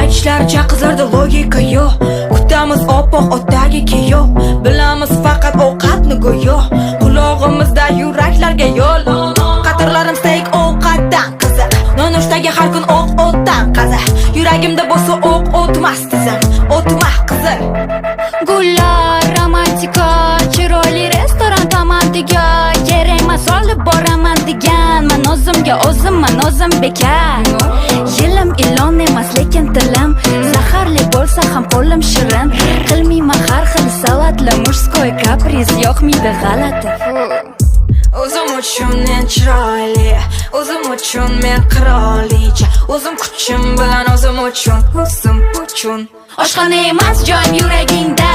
Aytishlaricha qizlarda logika yo'q. Kutamiz oppoq otdagi kiyov. Bilamiz faqat ovqatni go'yo. Qulog'imizda yuraklarga yo'l. Qatorlarim steak ovqatdan qiziq. Nonushtaga har kun o'tdan qaza. Yuragimda bo'lsa o'tmas tizim. O'tmas qizil. Gullar, romantika, chiroyli restoran tomondiga kerakmas olib boraman deganman o'zim bekar. Yilim ilon emas lekin tilim zaharli bo'lsa ham qo'lim shirin. Qilmayman har xil salatli murskoy kapriz yo'qmidi g'alati. O'zim uchun men chiroyli, o'zim uchun men qirolicha, o'zim kuchim bilan o'zim uchun. Oshxona emas joyim yuragingda,